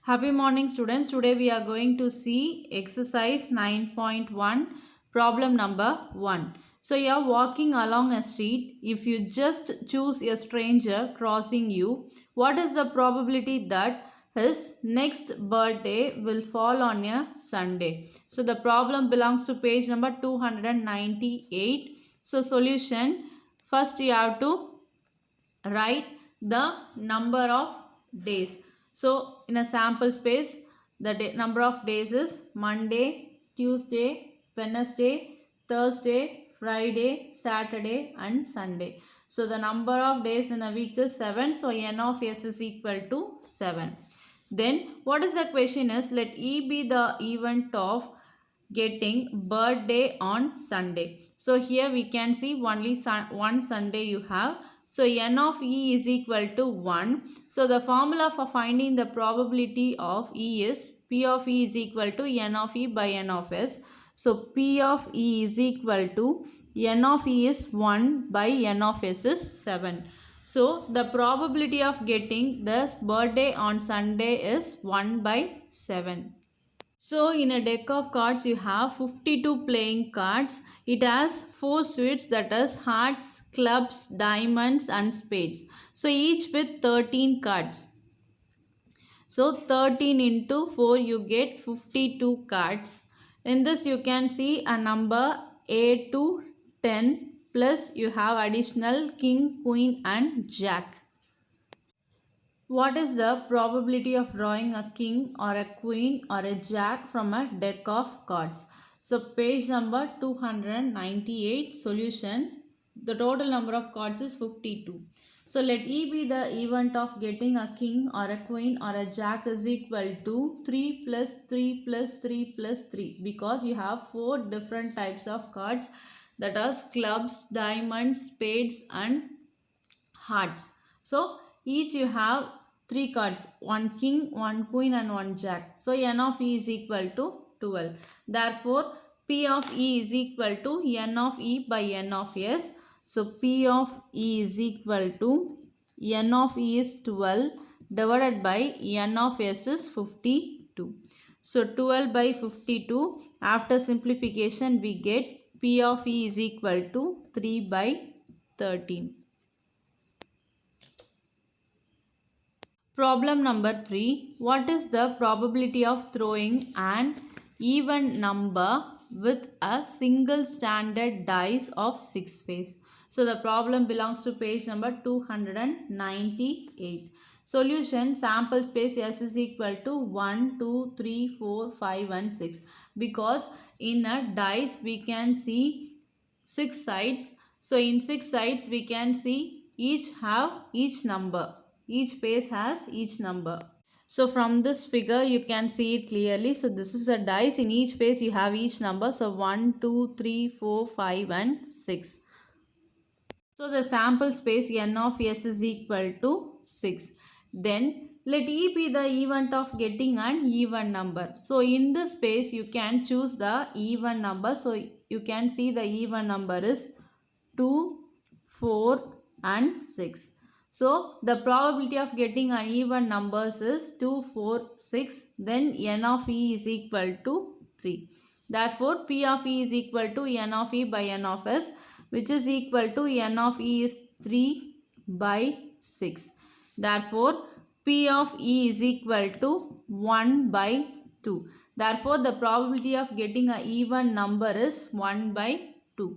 Happy morning students. Today we are going to see exercise 9.1 problem number 1. So you are walking along a street. If you just choose a stranger crossing you, what is the probability that his next birthday will fall on a Sunday? So the problem belongs to page number 298. So solution, first you have to write the number of days. So in a sample space, the number of days is Monday, Tuesday, Wednesday, Thursday, Friday, Saturday and Sunday. So the number of days in a week is 7. So n of s is equal to 7. Then what is the question is, let E be the event of getting birthday on Sunday. So here we can see only one Sunday you have. So n of E is equal to 1. So the formula for finding the probability of E is P of E is equal to n of E by n of S. So P of E is equal to n of E is 1 by n of S is 7. So the probability of getting the birthday on Sunday is 1 by 7. So in a deck of cards you have 52 playing cards. It has 4 suits, that is hearts, clubs, diamonds and spades. So each with 13 cards. So 13 into 4 you get 52 cards. In this you can see a number A to 10 plus you have additional king, queen and jack. What is the probability of drawing a king or a queen or a jack from a deck of cards? So page number 298, solution. The total number of cards is 52. So let E be the event of getting a king or a queen or a jack is equal to 3 plus 3 plus 3 plus 3, because you have 4 different types of cards, that are clubs, diamonds, spades and hearts. So each you have 3 cards, one king, one queen and one jack. So n of E is equal to 12. Therefore P of E is equal to n of E by n of S. So P of E is equal to n of E is 12 divided by n of S is 52. So 12 by 52, after simplification we get P of E is equal to 3 by 13. Problem number 3. What is the probability of throwing an even number with a single standard dice of 6 face? So the problem belongs to page number 298. Solution, sample space S is equal to 1, 2, 3, 4, 5 and 6. Because in a dice we can see 6 sides. So in 6 sides we can see each have each number. Each face has each number. So from this figure you can see it clearly. So this is a dice. In each face you have each number. So 1, 2, 3, 4, 5 and 6. So the sample space n of S is equal to 6. Then let E be the event of getting an even number. So in this space you can choose the even number. So you can see the even number is 2, 4 and 6. So the probability of getting an even numbers is 2, 4, 6. Then n of E is equal to 3. Therefore P of E is equal to n of E by n of S, which is equal to n of E is 3 by 6. Therefore P of E is equal to 1 by 2. Therefore the probability of getting an even number is 1 by 2.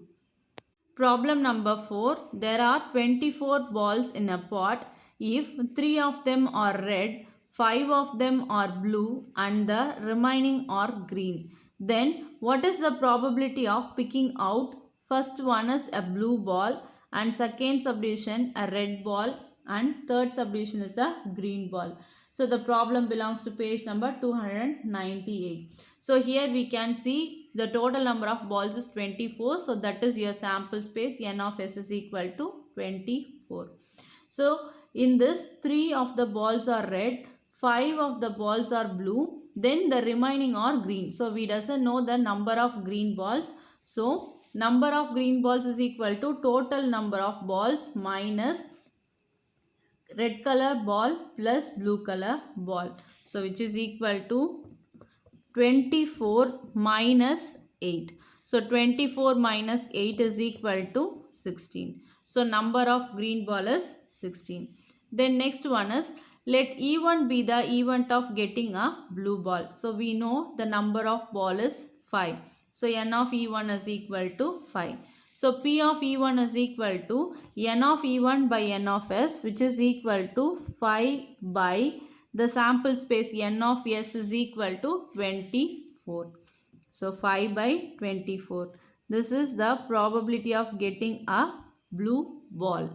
Problem number 4. There are 24 balls in a pot. If 3 of them are red, 5 of them are blue and the remaining are green, then what is the probability of picking out? First one is a blue ball and second subdivision a red ball and third subdivision is a green ball. So the problem belongs to page number 298. So here we can see the total number of balls is 24. So that is your sample space. N of S is equal to 24. So in this 3 of the balls are red, 5 of the balls are blue, then the remaining are green. So we doesn't know the number of green balls. So number of green balls is equal to total number of balls minus red color ball plus blue color ball. So which is equal to 24 minus 8. So 24 minus 8 is equal to 16. So number of green ball is 16. Then next one is let E1 be the event of getting a blue ball. So we know the number of ball is 5. So n of E1 is equal to 5. So P of E1 is equal to n of E1 by n of S, which is equal to 5 by the sample space n of S is equal to 24. So 5 by 24. This is the probability of getting a blue ball.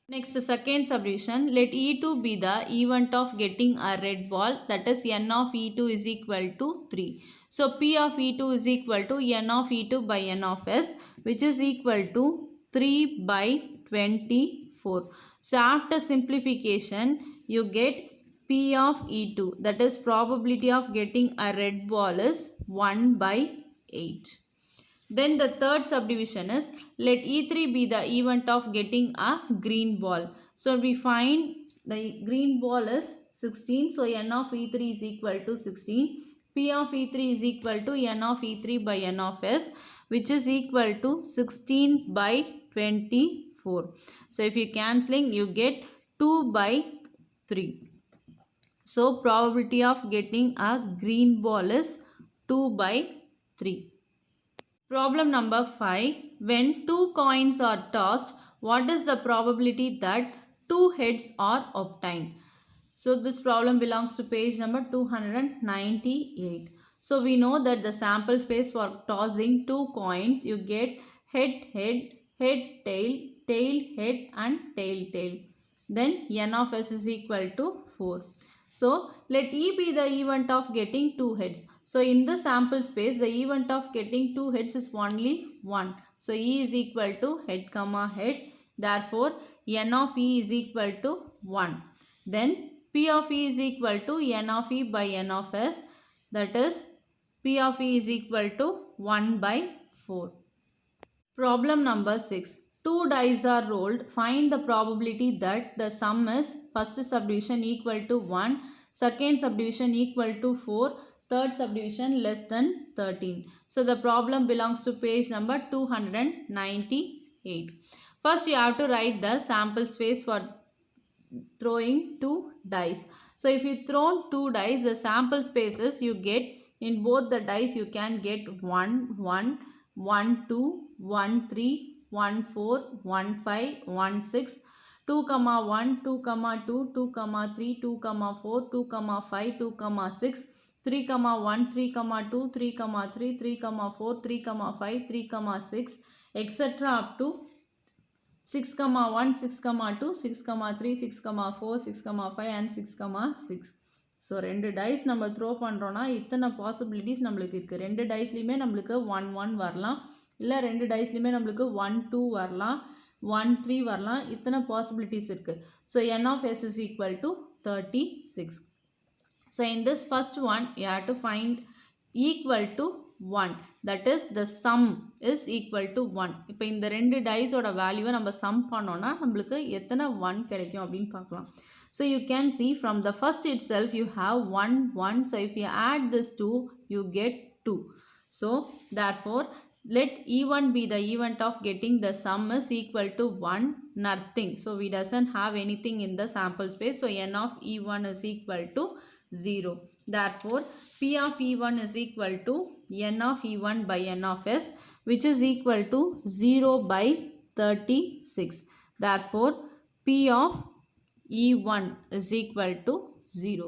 Next, second subdivision, let E2 be the event of getting a red ball, that is n of E2 is equal to 3. So P of E2 is equal to n of E2 by n of S, which is equal to 3 by 24. So after simplification, you get P of E2, that is probability of getting a red ball is 1 by 8. Then the third subdivision is let E3 be the event of getting a green ball. So we find the green ball is 16. So n of E3 is equal to 16. P of E3 is equal to n of E3 by n of S, which is equal to 16 by 24. So if you cancelling, you get 2 by 3. So probability of getting a green ball is 2 by 3. Problem number 5. When two coins are tossed, what is the probability that two heads are obtained? So this problem belongs to page number 298. So we know that the sample space for tossing two coins, you get head, head, head, tail, tail, head and tail, tail. Then n of S is equal to 4. So let E be the event of getting two heads. So in the sample space, the event of getting two heads is only 1. So E is equal to head comma head. Therefore, n of E is equal to 1. Then P of E is equal to n of E by n of S. That is P of E is equal to 1 by 4. Problem number 6. Two dice are rolled. Find the probability that the sum is first subdivision equal to 1, second subdivision equal to 4, third subdivision less than 13. So the problem belongs to page number 298. First you have to write the sample space for throwing two dice. So if you throw two dice, the sample spaces you get in both the dice you can get 1, 1, 1, 2, 1, 3, 1, 4, 1, 5, 1, 6, 2, 1, 2, 2, 2, 3, 2, 4, 2, 5, 2, 6, 3, 1, 3, 2, 3, 3, 3, 4, 3, 5, 3, 6, etc. up to 6, 1, 6, 2, 6, 3, 6, 4, 6, 5 and 6, 6. So ரெண்டு dies நம்ம throw பண்ணுறோன்னா இத்தனை possibilities நம்மளுக்கு இருக்குது. ரெண்டு டைஸ்லையுமே நம்மளுக்கு 1, 1 வரலாம், இல்லை ரெண்டு டைஸ்லையுமே நம்மளுக்கு 1, 2 வரலாம், 1, 3 வரலாம். இத்தனை பாசிபிலிட்டிஸ் இருக்குது. So n of S is equal to 36. So in this first one you have to find equal to 1, that is the sum is equal to 1. இப்போ இந்த ரெண்டு டைஸோட வேல்யூவை நம்ம சம் பண்ணோன்னா நம்மளுக்கு எத்தனை 1 கிடைக்கும் அப்படின்னு பார்க்கலாம். So you can see from the first itself you have 1, 1. So if you add this 2, you get 2. So therefore let E1 be the event of getting the sum is equal to 1, nothing. So we doesn't have anything in the sample space. So n of E1 is equal to 0. Therefore P of E1 is equal to n of E1 by n of S, which is equal to 0 by 36. Therefore P of E1 is equal to 0.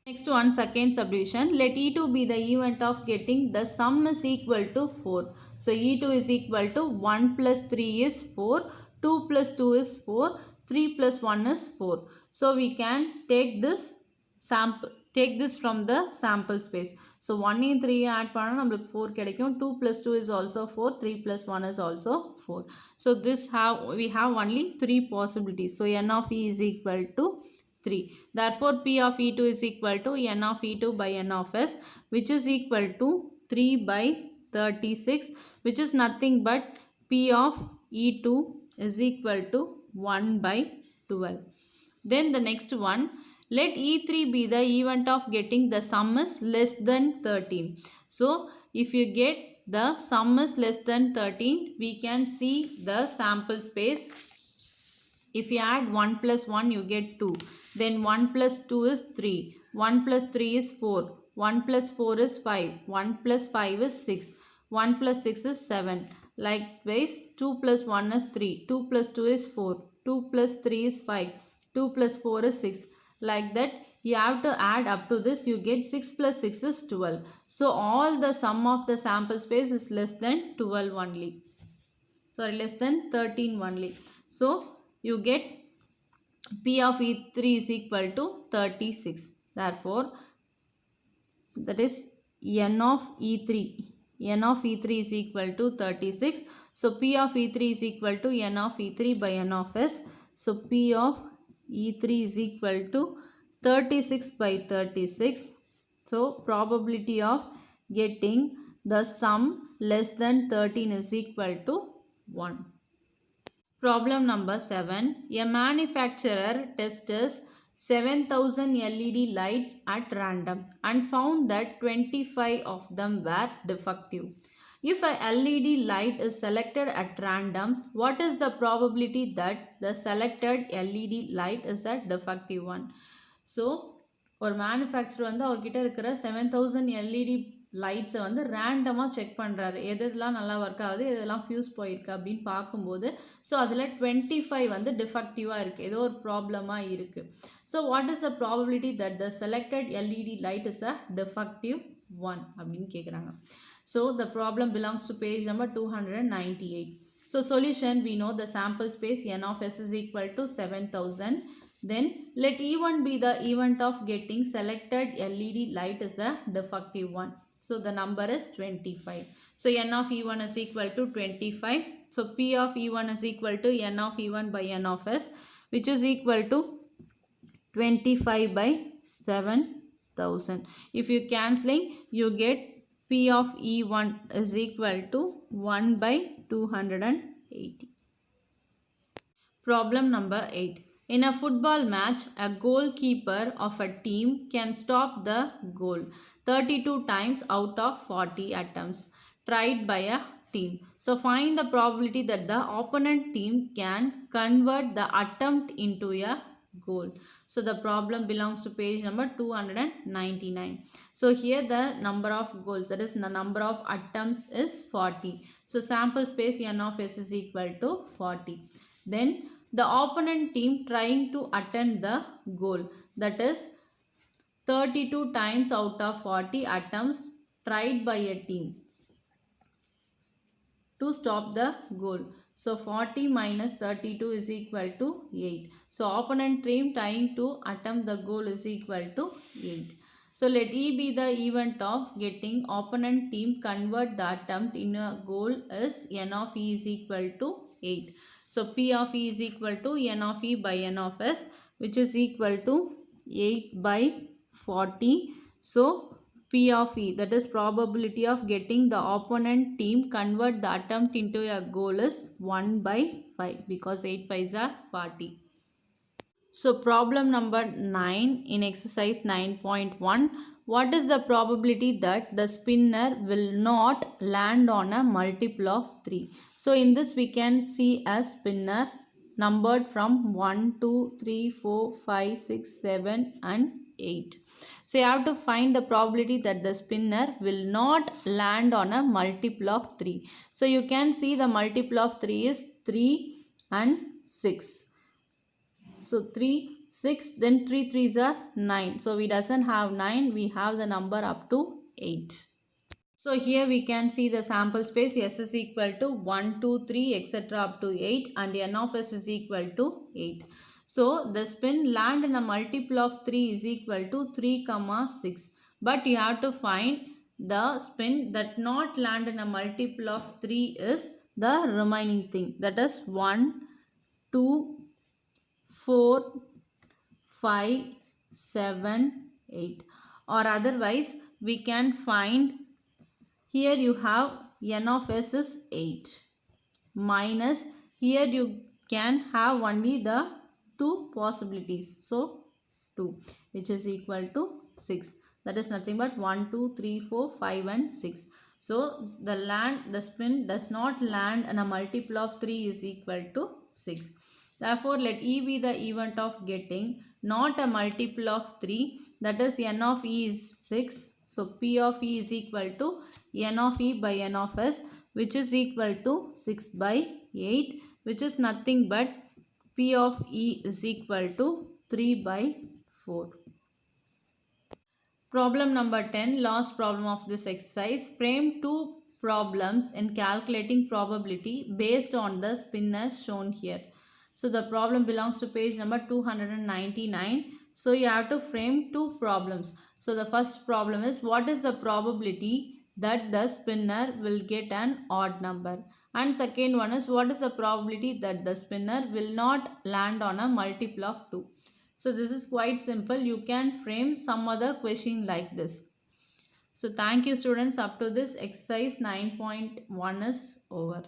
Next one, second subdivision. Let E2 be the event of getting the sum is equal to 4. So E2 is equal to 1 plus 3 is 4, 2 plus 2 is 4, 3 plus 1 is 4. So we can take this from the sample space. So 1 and 3 add பண்ணா நம்மளுக்கு 4 கிடைக்கும். 2 plus 2 is also 4, 3 plus 1 is also 4. So we have only 3 possibilities. So n of E is equal to 3. Therefore P of E2 is equal to n of E2 by n of S, which is equal to 3 by 36, which is nothing but P of E2 is equal to 1 by 12. Then the next one, Let E3 be the event of getting the sum is less than 13. So if you get the sum is less than 13, we can see the sample space. If you add 1 plus 1, you get 2. Then 1 plus 2 is 3. 1 plus 3 is 4. 1 plus 4 is 5. 1 plus 5 is 6. 1 plus 6 is 7. Likewise, 2 plus 1 is 3. 2 plus 2 is 4. 2 plus 3 is 5. 2 plus 4 is 6. Like that, you have to add up to this. You get 6 plus 6 is 12. So, all the sum of the sample space is less than 12 only. Sorry, less than 13 only. So, you get P of E3 is equal to 36. Therefore, that is N of E3. N of E3 is equal to 36. So, P of E3 is equal to N of E3 by N of S. So, P of E3 is equal to 36 by 36. So, probability of getting the sum less than 13 is equal to 1. Problem number 7. A manufacturer tested 7,000 LED lights at random and found that 25 of them were defective. If a LED light is selected at random, what is the probability that the selected LED light is a defective one? So, ஒரு manufacture வந்து அவர்கிட்ட இருக்கிற 7000 LED லைட்ஸை வந்து ரேண்டமாக check பண்ணுறாரு. எதெல்லாம் நல்லா work ஆகுது, எதெல்லாம் ஃபியூஸ் போயிருக்கு அப்படின்னு பார்க்கும்போது, ஸோ அதில் 25 வந்து டிஃபெக்டிவாக இருக்குது, ஏதோ ஒரு ப்ராப்ளமாக இருக்குது. So what is the probability that the selected LED light is a defective one அப்படின்னு கேட்குறாங்க. So the problem belongs to page number 298. So solution, we know the sample space n of s is equal to 7000. Then let E1 be the event of getting selected LED light is a defective one. So the number is 25. So n of E1 is equal to 25. So P of E1 is equal to n of E1 by n of s, which is equal to 25 by 7000. If you cancelling, you get P of E1 is equal to 1 by 280. Problem number 8. In a football match, a goalkeeper of a team can stop the goal 32 times out of 40 attempts tried by a team. So find the probability that the opponent team can convert the attempt into a goal. So the problem belongs to page number 299. So here the number of goals, that is the number of attempts, is 40. So sample space n of s is equal to 40. Then the opponent team trying to attempt the goal, that is 32 times out of 40 attempts tried by a team to stop the goal. So 40 minus 32 is equal to 8. So opponent team trying to attempt the goal is equal to 8. So let E be the event of getting opponent team convert the attempt in a goal is n of E is equal to 8. So P of E is equal to n of E by n of s, which is equal to 8 by 40. So P of E, that is probability of getting the opponent team convert the attempt into a goal, is 1 by 5 because 8 5s are 40. So problem number 9 in exercise 9.1. What is the probability that the spinner will not land on a multiple of 3? So in this we can see a spinner numbered from 1, 2, 3, 4, 5, 6, 7 and 8. So you have to find the probability that the spinner will not land on a multiple of 3. So you can see the multiple of 3 is 3 and 6. So 3, 6, then 3 3s are 9. So we doesn't have 9, we have the number up to 8. So here we can see the sample space s is equal to 1, 2, 3 etc. up to 8 and n of s is equal to 8. So the spin land in a multiple of 3 is equal to 3, 6. But you have to find the spin that not land in a multiple of 3 is the remaining thing. That is 1, 2, 4, 5, 7, 8. Or otherwise we can find, here you have n of s is 8 minus, here you can have only the two possibilities. So 2, which is equal to 6. That is nothing but 1, 2, 3, 4, 5 and 6. So the spin does not land and a multiple of 3 is equal to 6. Therefore, let E be the event of getting not a multiple of 3, that is n of E is 6. So P of E is equal to n of E by n of S, which is equal to 6 by 8, which is nothing but P of E is equal to 3 by 4. Problem number 10, last problem of this exercise. Frame two problems in calculating probability based on the spinners shown here. So the problem belongs to page number 299. So you have to frame two problems. So the first problem is, what is the probability that the spinner will get an odd number? And second one is, what is the probability that the spinner will not land on a multiple of 2? So this is quite simple. You can frame some other question like this. So thank you students. Up to this exercise 9.1 is over.